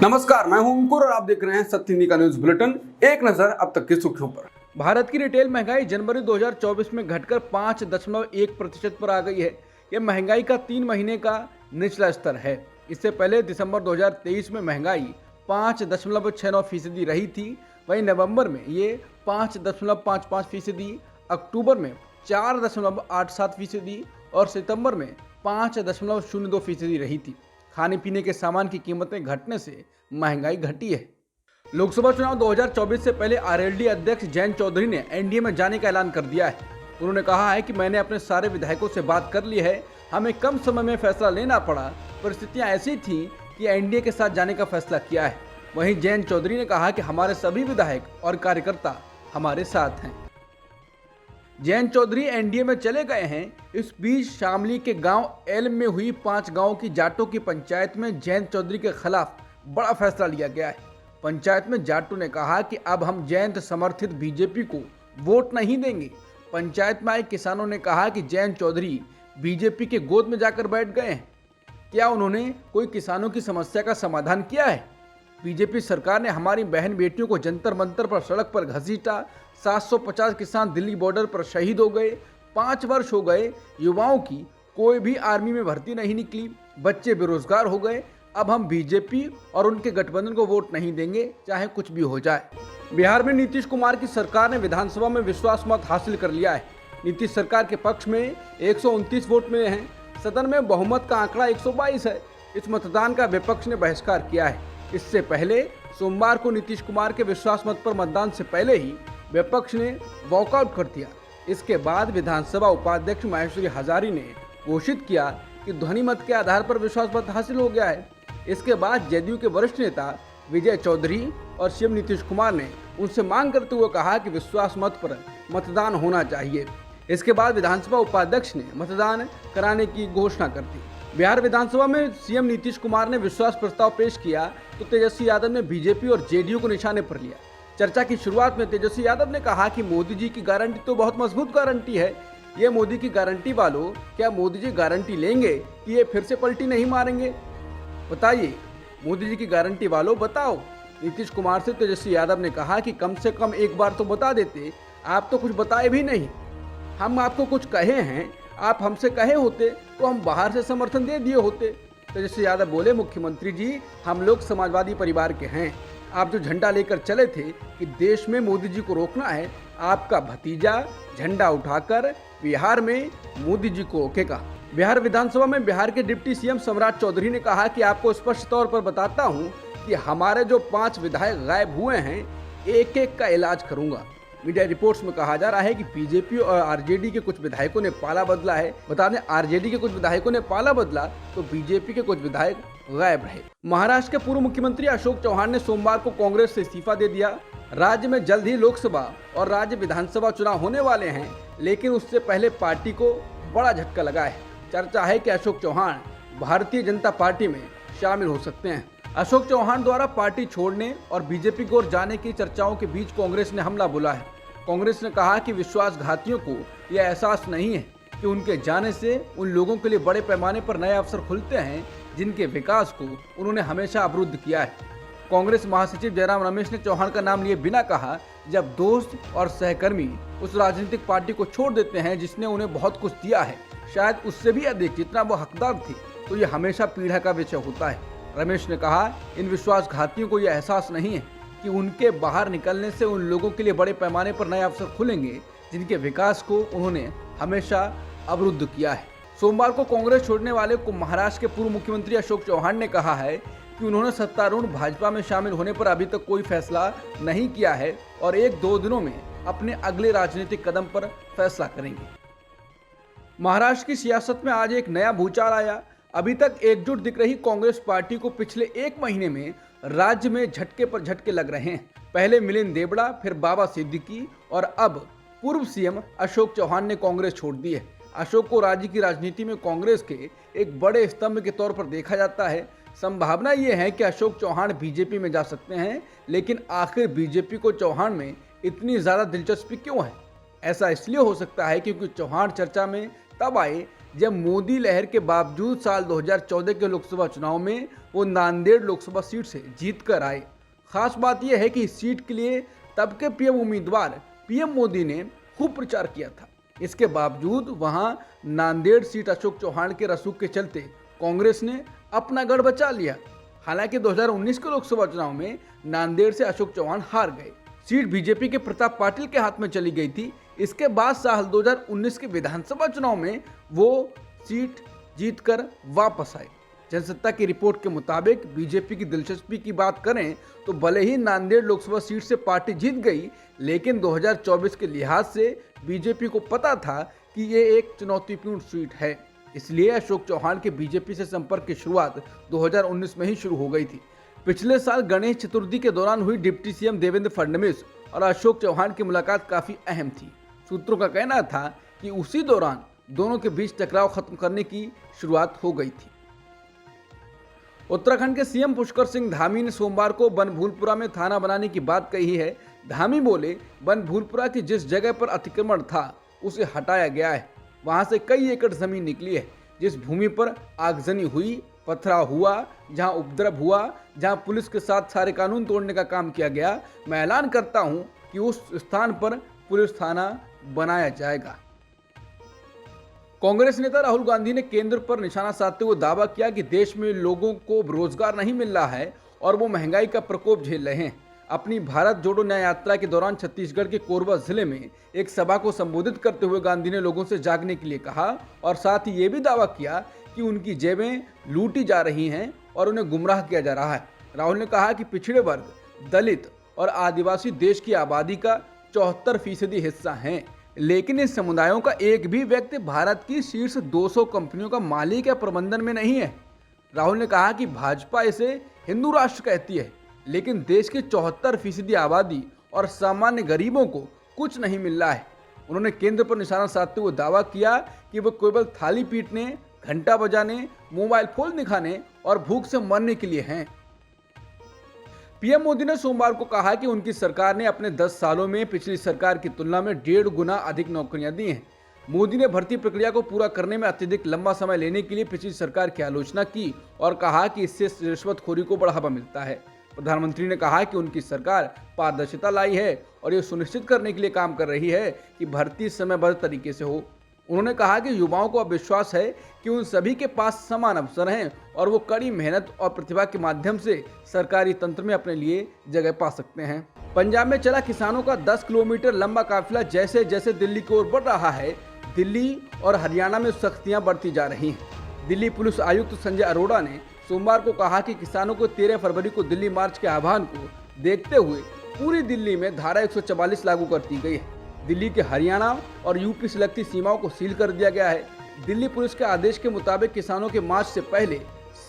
नमस्कार, मैं हूं अंकुर और आप देख रहे हैं सत्य हिंदी का न्यूज बुलेटिन। एक नजर अब तक की सुर्खियों पर। भारत की रिटेल महंगाई जनवरी 2024 में घटकर 5.1% पर आ गई है। यह महंगाई का 3 महीने का निचला स्तर है। इससे पहले दिसंबर 2023 में महंगाई 5.69% रही थी। वहीं नवंबर में ये 5.55%, अक्टूबर में 4.87% और सितंबर में 5.02% रही थी। खाने पीने के सामान की कीमतें घटने से महंगाई घटी है। लोकसभा चुनाव 2024 से पहले आरएलडी अध्यक्ष जयंत चौधरी ने एनडीए में जाने का ऐलान कर दिया है। उन्होंने कहा है कि मैंने अपने सारे विधायकों से बात कर ली है। हमें कम समय में फैसला लेना पड़ा। परिस्थितियां ऐसी थीं कि एनडीए के साथ जाने का फैसला किया है। वहीं जयंत चौधरी ने कहा कि हमारे सभी विधायक और कार्यकर्ता हमारे साथ हैं। जयंत चौधरी एनडीए में चले गए हैं। इस बीच शामली के गांव एल में हुई 5 गांवों की जाटों की पंचायत में जयंत चौधरी के खिलाफ बड़ा फैसला लिया गया है। पंचायत में जाटों ने कहा कि अब हम जयंत समर्थित बीजेपी को वोट नहीं देंगे। पंचायत में आए किसानों ने कहा कि जयंत चौधरी बीजेपी के गोद में जाकर बैठ गए हैं। क्या उन्होंने कोई किसानों की समस्या का समाधान किया है? बीजेपी सरकार ने हमारी बहन बेटियों को जंतर मंतर पर सड़क पर घसीटा। 750 किसान दिल्ली बॉर्डर पर शहीद हो गए। 5 वर्ष हो गए, युवाओं की कोई भी आर्मी में भर्ती नहीं निकली। बच्चे बेरोजगार हो गए। अब हम बीजेपी और उनके गठबंधन को वोट नहीं देंगे, चाहे कुछ भी हो जाए। बिहार में नीतीश कुमार की सरकार ने विधानसभा में विश्वास मत हासिल कर लिया है। नीतीश सरकार के पक्ष में 129 वोट मिले हैं। सदन में बहुमत का आंकड़ा 122 है। इस मतदान का विपक्ष ने बहिष्कार किया है। इससे पहले सोमवार को नीतीश कुमार के विश्वास मत पर मतदान से पहले ही विपक्ष ने वॉकआउट कर दिया। इसके बाद विधानसभा उपाध्यक्ष माहेश्वरी हजारी ने घोषित किया कि ध्वनि मत के आधार पर विश्वास मत हासिल हो गया है। इसके बाद जदयू के वरिष्ठ नेता विजय चौधरी और सीएम नीतीश कुमार ने उनसे मांग करते हुए कहा कि विश्वास मत पर मतदान होना चाहिए। इसके बाद विधानसभा उपाध्यक्ष ने मतदान कराने की घोषणा कर दी। बिहार विधानसभा में सीएम नीतीश कुमार ने विश्वास प्रस्ताव पेश किया तो तेजस्वी यादव ने बीजेपी और जेडीयू को निशाने पर लिया। चर्चा की शुरुआत में तेजस्वी यादव ने कहा कि मोदी जी की गारंटी तो बहुत मजबूत गारंटी है। ये मोदी की गारंटी वालों, क्या मोदी जी गारंटी लेंगे कि ये फिर से पलटी नहीं मारेंगे? बताइए, मोदी जी की गारंटी वालों बताओ। नीतीश कुमार से तेजस्वी यादव ने कहा कि कम से कम एक बार तो बता देते, आप तो कुछ बताए भी नहीं। हम आपको कुछ कहे हैं, आप हमसे कहे होते तो हम बाहर से समर्थन दे दिए होते। तेजस्वी यादव बोले, मुख्यमंत्री जी, हम लोग समाजवादी परिवार के हैं। आप जो झंडा लेकर चले थे कि देश में मोदी जी को रोकना है, आपका भतीजा झंडा उठाकर बिहार में मोदी जी को रोकेगा। बिहार विधानसभा में बिहार के डिप्टी सीएम सम्राट चौधरी ने कहा कि आपको स्पष्ट तौर पर बताता हूं कि हमारे जो 5 विधायक गायब हुए हैं, एक एक का इलाज करूंगा। मीडिया रिपोर्ट्स में कहा जा रहा है कि बीजेपी और आरजेडी के कुछ विधायकों ने पाला बदला है। बता दें, आरजेडी के कुछ विधायकों ने पाला बदला तो बीजेपी के कुछ विधायक गायब रहे। महाराष्ट्र के पूर्व मुख्यमंत्री अशोक चौहान ने सोमवार को कांग्रेस से इस्तीफा दे दिया। राज्य में जल्द ही लोकसभा और राज्य विधानसभा चुनाव होने वाले हैं, लेकिन उससे पहले पार्टी को बड़ा झटका लगा है। चर्चा है कि अशोक चौहान भारतीय जनता पार्टी में शामिल हो सकते हैं। अशोक चौहान द्वारा पार्टी छोड़ने और बीजेपी की ओर जाने की चर्चाओं के बीच कांग्रेस ने हमला बोला है। कांग्रेस ने कहा कि विश्वासघातियों को यह एहसास नहीं है कि उनके जाने से उन लोगों के लिए बड़े पैमाने पर नए अवसर खुलते हैं जिनके विकास को उन्होंने हमेशा अवरुद्ध किया है। कांग्रेस महासचिव जयराम रमेश ने चौहान का नाम लिए बिना कहा, जब दोस्त और सहकर्मी उस राजनीतिक पार्टी को छोड़ देते हैं जिसने उन्हें बहुत कुछ दिया है, शायद उससे भी अधिक जितना वो हकदार थे, तो ये हमेशा पीड़ा का विषय होता है। रमेश ने कहा, इन विश्वासघातियों को यह एहसास नहीं है कि उनके बाहर निकलने से उन लोगों के लिए बड़े पैमाने पर नए अवसर खुलेंगे जिनके विकास को उन्होंने हमेशा अवरुद्ध किया है। सोमवार को कांग्रेस छोड़ने वाले को महाराष्ट्र के पूर्व मुख्यमंत्री अशोक चौहान ने कहा है कि उन्होंने सत्तारूढ़ भाजपा में शामिल होने पर अभी तक कोई फैसला नहीं किया है और 1-2 दिनों में अपने अगले राजनीतिक कदम पर फैसला करेंगे। महाराष्ट्र की सियासत में आज एक नया भूचाल आया। अभी तक एकजुट दिख रही कांग्रेस पार्टी को पिछले 1 महीने में राज्य में झटके पर झटके लग रहे हैं। पहले मिलिंद देवड़ा, फिर बाबा सिद्दीकी और अब पूर्व सीएम अशोक चौहान ने कांग्रेस छोड़ दी है। अशोक को राज्य की राजनीति में कांग्रेस के एक बड़े स्तंभ के तौर पर देखा जाता है। संभावना ये है कि अशोक चौहान बीजेपी में जा सकते हैं, लेकिन आखिर बीजेपी को चौहान में इतनी ज्यादा दिलचस्पी क्यों है? ऐसा इसलिए हो सकता है क्योंकि चौहान चर्चा में तब आए जब मोदी लहर के बावजूद साल 2014 के लोकसभा चुनाव में वो नांदेड़ लोकसभा सीट से जीत कर आए। खास बात यह है कि इस सीट के लिए तब के पीएम उम्मीदवार पीएम मोदी ने खूब प्रचार किया था। इसके बावजूद वहां नांदेड़ सीट अशोक चौहान के रसूख के चलते कांग्रेस ने अपना गढ़ बचा लिया। हालांकि 2019 के लोकसभा चुनाव में नांदेड़ से अशोक चौहान हार गए। सीट बीजेपी के प्रताप पाटिल के हाथ में चली गई थी। इसके बाद साल 2019 के विधानसभा चुनाव में वो सीट जीतकर वापस आए। जनसत्ता की रिपोर्ट के मुताबिक बीजेपी की दिलचस्पी की बात करें तो भले ही नांदेड़ लोकसभा सीट से पार्टी जीत गई, लेकिन 2024 के लिहाज से बीजेपी को पता था कि ये एक चुनौतीपूर्ण सीट है। इसलिए अशोक चौहान के बीजेपी से संपर्क की शुरुआत 2019 में ही शुरू हो गई थी। पिछले साल गणेश चतुर्थी के दौरान हुई डिप्टी सीएम देवेंद्र फडणवीस और अशोक चौहान की मुलाकात काफी अहम थी। सूत्रों का कहना था कि उसी दौरान दोनों के बीच टकराव खत्म करने की शुरुआत हो गई थी। उत्तराखंड के सीएम पुष्कर सिंह धामी ने सोमवार को बनभूलपुरा में थाना बनाने की बात कही है। धामी बोले, बनभूलपुरा की जिस जगह पर अतिक्रमण था उसे हटाया गया है। वहां से कई एकड़ जमीन निकली है। जिस भूमि पर आगजनी हुई, पथराव हुआ, जहां उपद्रव हुआ, जहां पुलिस के साथ सारे कानून तोड़ने का काम किया गया, मैं ऐलान करता हूं कि उस स्थान पर पुलिस थाना बनाया जाएगा। कांग्रेस नेता राहुल गांधी ने केंद्र पर निशाना साधते हुए दावा किया कि देश में लोगों को रोजगार नहीं मिल रहा है और वो महंगाई का प्रकोप झेल रहे हैं। अपनी भारत जोड़ो न्याय यात्रा के दौरान छत्तीसगढ़ के कोरबा जिले में एक सभा को संबोधित करते हुए गांधी ने लोगों से जागने के लिए कहा और साथ ही ये भी दावा किया कि उनकी जेबें लूटी जा रही हैं और उन्हें गुमराह किया जा रहा है। राहुल ने कहा कि पिछड़े वर्ग, दलित और आदिवासी देश की आबादी का 74% हिस्सा हैं, लेकिन इस समुदायों का एक भी व्यक्ति भारत की शीर्ष 200 कंपनियों का मालिक या प्रबंधन में नहीं है। राहुल ने कहा कि भाजपा इसे हिंदू राष्ट्र कहती है, लेकिन देश की 74% आबादी और सामान्य गरीबों को कुछ नहीं मिल रहा है। उन्होंने केंद्र पर निशाना साधते हुए दावा किया कि वो केवल थाली पीटने, घंटा बजाने, मोबाइल फोन दिखाने और भूख से मरने के लिए हैं। पीएम मोदी ने सोमवार को कहा कि उनकी सरकार ने अपने 10 सालों में पिछली सरकार की तुलना में 1.5 गुना अधिक नौकरियां दी हैं। मोदी ने भर्ती प्रक्रिया को पूरा करने में अत्यधिक लंबा समय लेने के लिए पिछली सरकार की आलोचना की और कहा कि इससे रिश्वतखोरी को बढ़ावा मिलता है। प्रधानमंत्री ने कहा कि उनकी सरकार पारदर्शिता लाई है और ये सुनिश्चित करने के लिए काम कर रही है कि भर्ती समयबद्ध तरीके से हो। उन्होंने कहा कि युवाओं को अब विश्वास है कि उन सभी के पास समान अवसर हैं और वो कड़ी मेहनत और प्रतिभा के माध्यम से सरकारी तंत्र में अपने लिए जगह पा सकते हैं। पंजाब में चला किसानों का 10 किलोमीटर लंबा काफिला जैसे जैसे दिल्ली की ओर बढ़ रहा है, दिल्ली और हरियाणा में सख्तियां बढ़ती जा रही हैं। दिल्ली पुलिस आयुक्त संजय अरोड़ा ने सोमवार को कहा कि किसानों को 13 फरवरी को दिल्ली मार्च के आह्वान को देखते हुए पूरी दिल्ली में धारा 144 लागू कर दी गई है। दिल्ली के हरियाणा और यूपी से लगती सीमाओं को सील कर दिया गया है। दिल्ली पुलिस के आदेश के मुताबिक किसानों के मार्च से पहले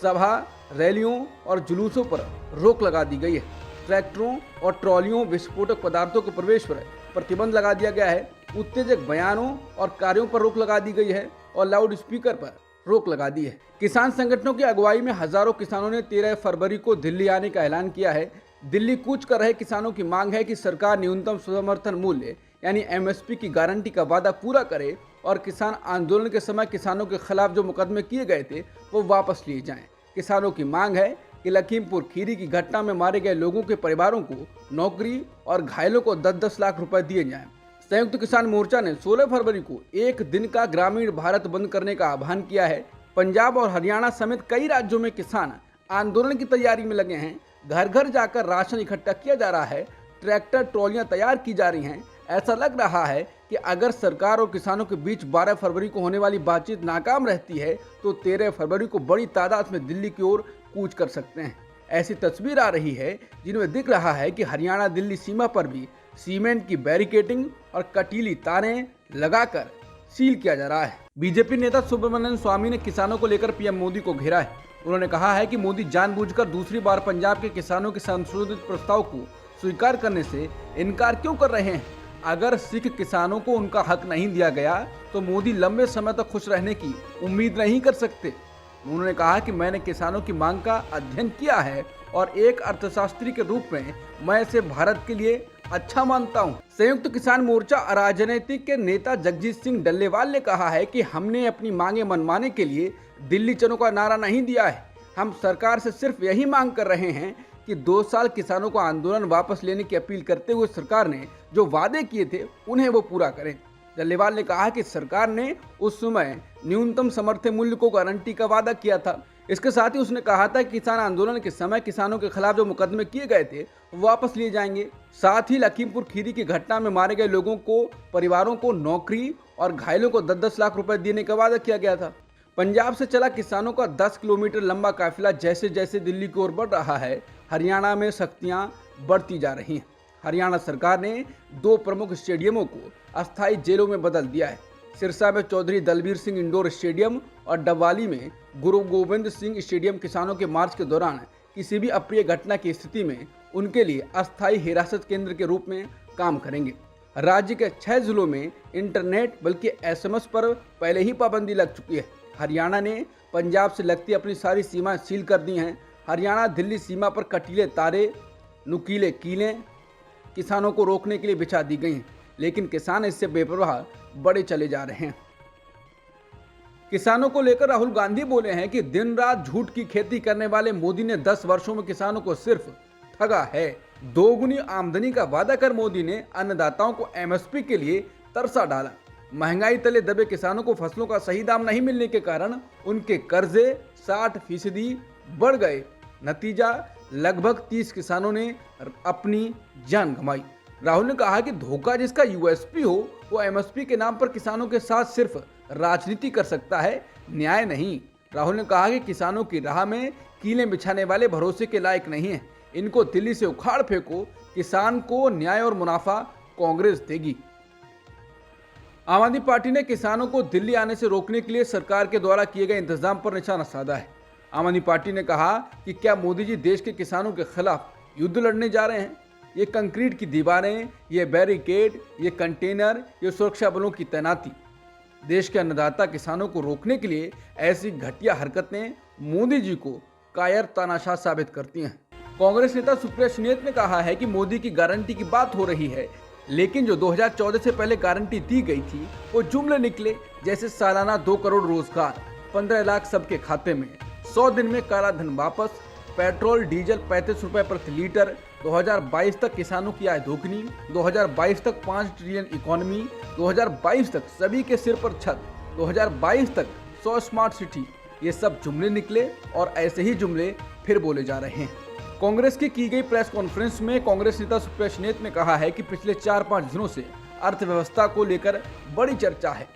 सभा, रैलियों और जुलूसों पर रोक लगा दी गई है। ट्रैक्टरों और ट्रॉलियों, विस्फोटक पदार्थों के प्रवेश पर प्रतिबंध लगा दिया गया है। उत्तेजक बयानों और कार्यों पर रोक लगा दी गई है और लाउड स्पीकर पर रोक लगा दी है। किसान संगठनों की अगुवाई में हजारों किसानों ने 13 फरवरी को दिल्ली आने का ऐलान किया है। दिल्ली कूच कर रहे किसानों की मांग है कि सरकार न्यूनतम समर्थन मूल्य यानी एमएसपी की गारंटी का वादा पूरा करे और किसान आंदोलन के समय किसानों के खिलाफ जो मुकदमे किए गए थे वो वापस लिए जाएं। किसानों की मांग है कि लखीमपुर खीरी की घटना में मारे गए लोगों के परिवारों को नौकरी और घायलों को 10-10 लाख रुपए दिए जाएं। संयुक्त किसान मोर्चा ने 16 फरवरी को एक दिन का ग्रामीण भारत बंद करने का आह्वान किया है। पंजाब और हरियाणा समेत कई राज्यों में किसान आंदोलन की तैयारी में लगे हैं। घर घर जाकर राशन इकट्ठा किया जा रहा है, ट्रैक्टर ट्रॉलियां तैयार की जा रही हैं। ऐसा लग रहा है कि अगर सरकार और किसानों के बीच 12 फरवरी को होने वाली बातचीत नाकाम रहती है तो 13 फरवरी को बड़ी तादाद में दिल्ली की ओर कूच कर सकते हैं। ऐसी तस्वीर आ रही है जिनमें दिख रहा है कि हरियाणा दिल्ली सीमा पर भी सीमेंट की बैरिकेडिंग और कटीली तारें लगाकर सील किया जा रहा है। बीजेपी नेता सुब्रमण्यम स्वामी ने किसानों को लेकर पीएम मोदी को घेरा है। उन्होंने कहा है कि मोदी जानबूझकर दूसरी बार पंजाब के किसानों के संशोधित प्रस्ताव को स्वीकार करने से इनकार क्यों कर रहे हैं। अगर सिख किसानों को उनका हक नहीं दिया गया तो मोदी लंबे समय तक खुश रहने की उम्मीद नहीं कर सकते। उन्होंने कहा कि मैंने किसानों की मांग का अध्ययन किया है और एक अर्थशास्त्री के रूप में मैं इसे भारत के लिए अच्छा मानता हूँ। संयुक्त किसान मोर्चा राजनीतिक के नेता जगजीत सिंह डल्लेवाल ने कहा है कि हमने अपनी मांगे मनवाने के लिए दिल्ली चलो का नारा नहीं दिया है। हम सरकार से सिर्फ यही मांग कर रहे हैं कि 2 साल किसानों का आंदोलन वापस लेने की अपील करते हुए सरकार ने जो वादे किए थे उन्हें वो पूरा करें। डल्लेवाल ने कहा कि सरकार ने उस समय न्यूनतम समर्थन मूल्य को गारंटी का वादा किया था। इसके साथ ही उसने कहा था कि किसान आंदोलन के समय किसानों के खिलाफ जो मुकदमे किए गए थे वो वापस लिए जाएंगे। साथ ही लखीमपुर खीरी की घटना में मारे गए लोगों को परिवारों को नौकरी और घायलों को 10-10 लाख रुपए देने का वादा किया गया था। पंजाब से चला किसानों का 10 किलोमीटर लंबा काफिला जैसे जैसे दिल्ली की ओर बढ़ रहा है, हरियाणा में सख्तियां बढ़ती जा रही हैं। हरियाणा सरकार ने 2 प्रमुख स्टेडियमों को अस्थायी जेलों में बदल दिया है। सिरसा में चौधरी दलबीर सिंह इंडोर स्टेडियम और डबवाली में गुरु गोविंद सिंह स्टेडियम किसानों के मार्च के दौरान किसी भी अप्रिय घटना की स्थिति में उनके लिए अस्थायी हिरासत केंद्र के रूप में काम करेंगे। राज्य के 6 जिलों में इंटरनेट बल्कि SMS पर पहले ही पाबंदी लग चुकी है। हरियाणा ने पंजाब से लगती अपनी सारी सीमाएं सील कर दी हैं। हरियाणा दिल्ली सीमा पर कटीले तारे, नुकीले कीलें किसानों को रोकने के लिए बिछा दी गई हैं, लेकिन किसान इससे बेपरवाह बड़े चले जा रहे हैं। किसानों को लेकर राहुल गांधी बोले हैं कि दिन रात झूठ की खेती करने वाले मोदी ने 10 वर्षों में किसानों को सिर्फ ठगा है। दोगुनी आमदनी का वादा कर मोदी ने अन्नदाताओं को MSP के लिए तरसा डाला। महंगाई तले दबे किसानों को फसलों का सही दाम नहीं मिलने के कारण उनके कर्जे 60% बढ़ गए। नतीजा लगभग 30 किसानों ने अपनी जान गंवाई। राहुल ने कहा कि धोखा जिसका USP हो वो MSP के नाम पर किसानों के साथ सिर्फ राजनीति कर सकता है, न्याय नहीं। राहुल ने कहा कि किसानों की राह में कीलें बिछाने वाले भरोसे के लायक नहीं हैं। इनको दिल्ली से उखाड़ फेंको, किसान को न्याय और मुनाफा कांग्रेस देगी। आम आदमी पार्टी ने किसानों को दिल्ली आने से रोकने के लिए सरकार के द्वारा किए गए इंतजाम पर निशाना साधा है। आम आदमी पार्टी ने कहा कि क्या मोदी जी देश के किसानों के खिलाफ युद्ध लड़ने जा रहे हैं? ये कंक्रीट की दीवारें, ये बैरिकेड, ये कंटेनर, ये सुरक्षा बलों की तैनाती, देश के अन्नदाता किसानों को रोकने के लिए ऐसी घटिया हरकतें मोदी जी को कायर तानाशाह साबित करती हैं। कांग्रेस नेता सुप्रिया सुनीत ने कहा है कि मोदी की गारंटी की बात हो रही है, लेकिन जो 2014 से पहले गारंटी दी गई थी वो जुमले निकले, जैसे सालाना 2 करोड़ रोजगार, 15 लाख सबके खाते में, 100 दिन में काला धन वापस, पेट्रोल डीजल 35 रुपए प्रति लीटर, 2022 तक किसानों की आय दोगुनी, 2022 तक 5 ट्रिलियन इकोनॉमी, 2022 तक सभी के सिर पर छत, 2022 तक 100 स्मार्ट सिटी। ये सब जुमले निकले और ऐसे ही जुमले फिर बोले जा रहे हैं। कांग्रेस की गई प्रेस कॉन्फ्रेंस में कांग्रेस नेता सुप्रिया सुनीत ने कहा है कि पिछले 4-5 दिनों से अर्थव्यवस्था को लेकर बड़ी चर्चा है।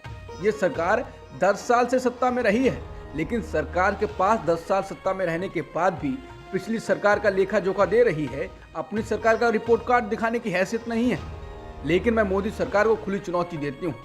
ये सरकार 10 साल से सत्ता में रही है, लेकिन सरकार के पास 10 साल सत्ता में रहने के बाद भी पिछली सरकार का लेखा जोखा दे रही है। अपनी सरकार का रिपोर्ट कार्ड दिखाने की हैसियत नहीं है। लेकिन मैं मोदी सरकार को खुली चुनौती देती हूँ,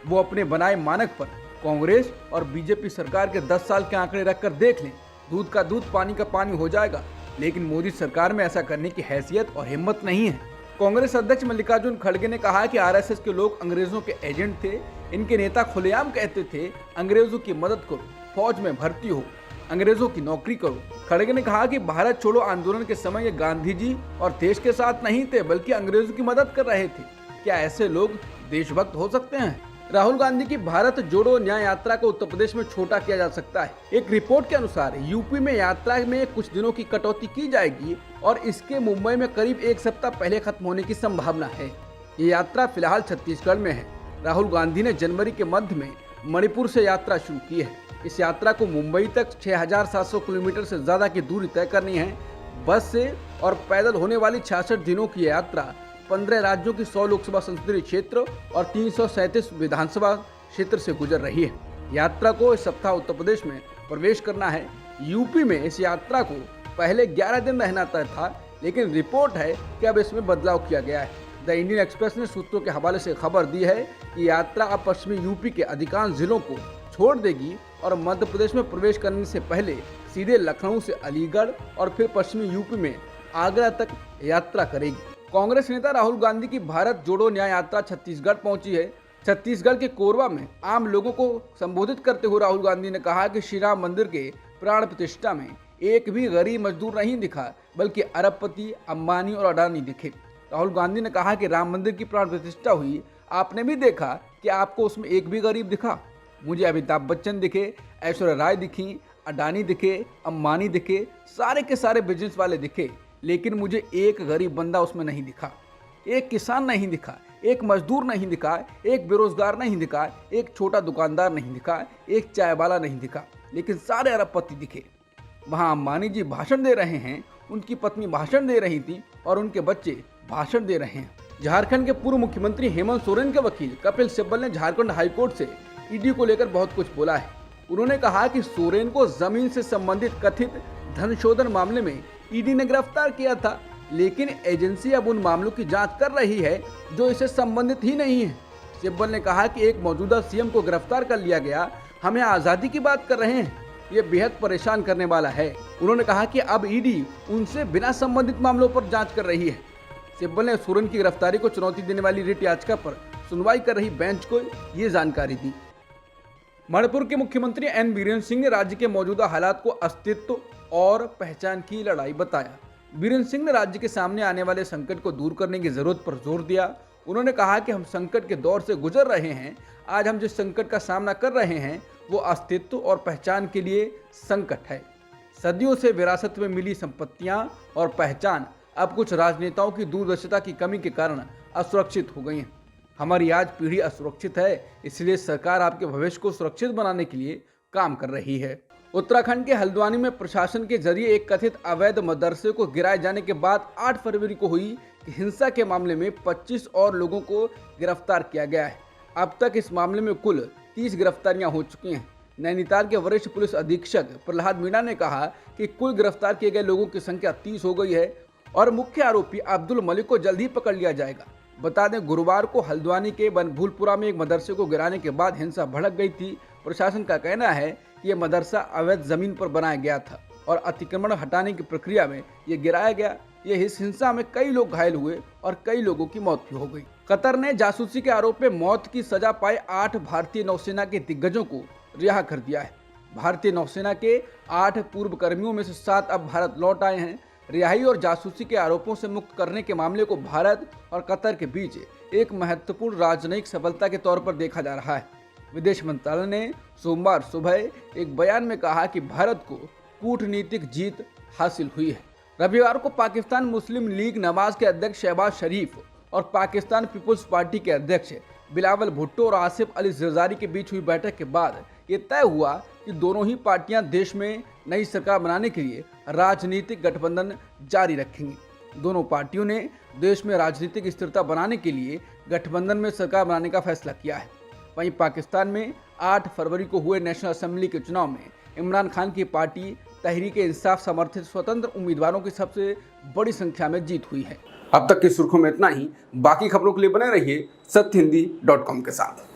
वो अपने बनाए मानक पर कांग्रेस और बीजेपी सरकार के 10 साल के आंकड़े रखकर देख लें। दूध का दूध पानी का पानी हो जाएगा, लेकिन मोदी सरकार में ऐसा करने की हैसियत और हिम्मत नहीं है। कांग्रेस अध्यक्ष मल्लिकार्जुन खड़गे ने कहा कि RSS के लोग अंग्रेजों के एजेंट थे। इनके नेता खुलेआम कहते थे अंग्रेजों की मदद करो, फौज में भर्ती हो, अंग्रेजों की नौकरी करो। खड़गे ने कहा कि भारत छोड़ो आंदोलन के समय ये गांधी जी और देश के साथ नहीं थे, बल्कि अंग्रेजों की मदद कर रहे थे। क्या ऐसे लोग देशभक्त हो सकते हैं? राहुल गांधी की भारत जोड़ो न्याय यात्रा को उत्तर प्रदेश में छोटा किया जा सकता है। एक रिपोर्ट के अनुसार यूपी में यात्रा में कुछ दिनों की कटौती की जाएगी और इसके मुंबई में करीब 1 सप्ताह पहले खत्म होने की संभावना है। ये यात्रा फिलहाल छत्तीसगढ़ में है। राहुल गांधी ने जनवरी के मध्य में मणिपुर से यात्रा शुरू की है। इस यात्रा को मुंबई तक 6700 किलोमीटर से ज्यादा की दूरी तय करनी है। बस से और पैदल होने वाली 66 दिनों की यात्रा 15 राज्यों की 100 लोकसभा संसदीय क्षेत्र और 337 विधानसभा क्षेत्र से गुजर रही है। यात्रा को इस सप्ताह उत्तर प्रदेश में प्रवेश करना है। यूपी में इस यात्रा को पहले 11 दिन रहना तय था, लेकिन रिपोर्ट है कि अब इसमें बदलाव किया गया है। द इंडियन एक्सप्रेस ने सूत्रों के हवाले से खबर दी है कि यात्रा अब पश्चिमी यूपी के अधिकांश जिलों को छोड़ देगी और मध्य प्रदेश में प्रवेश करने से पहले सीधे लखनऊ से अलीगढ़ और फिर पश्चिमी यूपी में आगरा तक यात्रा करेगी। कांग्रेस नेता राहुल गांधी की भारत जोड़ो न्याय यात्रा छत्तीसगढ़ पहुंची है। छत्तीसगढ़ के कोरबा में आम लोगों को संबोधित करते हुए राहुल गांधी ने कहा कि श्री राम मंदिर के प्राण प्रतिष्ठा में एक भी गरीब मजदूर नहीं दिखा, बल्कि अरबपति, अंबानी और अडानी दिखे। राहुल गांधी ने कहा कि राम मंदिर की प्राण प्रतिष्ठा हुई, आपने भी देखा कि आपको उसमें एक भी गरीब दिखा? मुझे अमिताभ बच्चन दिखे, ऐश्वर्या राय दिखी, अडानी दिखे, अंबानी दिखे, सारे के सारे बिजनेस वाले दिखे, लेकिन मुझे एक गरीब बंदा उसमें नहीं दिखा। एक किसान नहीं दिखा, एक मजदूर नहीं दिखा, एक बेरोजगार नहीं दिखा, एक छोटा दुकानदार नहीं दिखा, एक चाय वाला नहीं दिखा, लेकिन सारे अरबपति दिखे। वहाँ अंबानी जी भाषण दे रहे हैं, उनकी पत्नी भाषण दे रही थी और उनके बच्चे भाषण दे रहे हैं। झारखंड के पूर्व मुख्यमंत्री हेमंत सोरेन के वकील कपिल सिब्बल ने झारखंड हाईकोर्ट से ईडी को लेकर बहुत कुछ बोला है। उन्होंने कहा कि सोरेन को जमीन से संबंधित कथित धन शोधन मामले में ईडी ने गिरफ्तार किया था, लेकिन एजेंसी अब उन मामलों की जांच कर रही है जो इससे संबंधित ही नहीं है। सिब्बल ने कहा कि एक मौजूदा सीएम को गिरफ्तार कर लिया गया, हम यहाँ आज़ादी की बात कर रहे हैं, ये बेहद परेशान करने वाला है। उन्होंने कहा कि अब ईडी उनसे बिना संबंधित मामलों पर जांच कर रही है। सिब्बल ने सोरेन की गिरफ्तारी को चुनौती देने वाली रिट याचिका पर सुनवाई कर रही बेंच को ये जानकारी दी। मणिपुर के मुख्यमंत्री एन बीरेंद्र सिंह ने राज्य के मौजूदा हालात को अस्तित्व और पहचान की लड़ाई बताया। बीरेंद्र सिंह ने राज्य के सामने आने वाले संकट को दूर करने की जरूरत पर जोर दिया। उन्होंने कहा कि हम संकट के दौर से गुजर रहे हैं। आज हम जिस संकट का सामना कर रहे हैं वो अस्तित्व और पहचान के लिए संकट है। सदियों से विरासत में मिली संपत्तियां और पहचान अब कुछ राजनेताओं की दूरदर्शिता की कमी के कारण असुरक्षित हो गई हैं। हमारी आज पीढ़ी असुरक्षित है, इसलिए सरकार आपके भविष्य को सुरक्षित बनाने के लिए काम कर रही है। उत्तराखंड के हल्द्वानी में प्रशासन के जरिए एक कथित अवैध मदरसे को गिराए जाने के बाद 8 फरवरी को हुई हिंसा के मामले में 25 और लोगों को गिरफ्तार किया गया है। अब तक इस मामले में कुल 30 गिरफ्तारियां हो चुकी हैं। नैनीताल के वरिष्ठ पुलिस अधीक्षक प्रहलाद मीणा ने कहा कि कुल गिरफ्तार किए गए लोगों की संख्या 30 हो गई है और मुख्य आरोपी अब्दुल मलिक को जल्द ही पकड़ लिया जाएगा। बता दें, गुरुवार को हल्द्वानी के बनभूलपुरा में एक मदरसे को गिराने के बाद हिंसा भड़क गई थी। प्रशासन का कहना है कि यह मदरसा अवैध जमीन पर बनाया गया था और अतिक्रमण हटाने की प्रक्रिया में ये गिराया गया। इस हिंसा में कई लोग घायल हुए और कई लोगों की मौत भी हो गई। कतर ने जासूसी के आरोप में मौत की सजा पाए 8 भारतीय नौसेना के दिग्गजों को रिहा कर दिया है। भारतीय नौसेना के 8 पूर्व कर्मियों में से 7 अब भारत लौट आए हैं। रिहाई और जासूसी के आरोपों से मुक्त करने के मामले को भारत और कतर के बीच एक महत्वपूर्ण राजनयिक सफलता के तौर पर देखा जा रहा है। विदेश मंत्रालय ने सोमवार सुबह एक बयान में कहा कि भारत को कूटनीतिक जीत हासिल हुई है। रविवार को पाकिस्तान मुस्लिम लीग नवाज के अध्यक्ष शहबाज शरीफ और पाकिस्तान पीपुल्स पार्टी के अध्यक्ष बिलावल भुट्टो और आसिफ अली जरदारी के बीच हुई बैठक के बाद ये तय हुआ कि दोनों ही पार्टियां देश में नई सरकार बनाने के लिए राजनीतिक गठबंधन जारी रखेंगी। दोनों पार्टियों ने देश में राजनीतिक स्थिरता बनाने के लिए गठबंधन में सरकार बनाने का फैसला किया है। वहीं पाकिस्तान में 8 फरवरी को हुए नेशनल असेंबली के चुनाव में इमरान खान की पार्टी तहरीक-ए-इंसाफ समर्थित स्वतंत्र उम्मीदवारों की सबसे बड़ी संख्या में जीत हुई है। अब तक की सुर्खियों में इतना ही। बाकी खबरों के लिए बने रहिए सत्यहिंदी.com के साथ।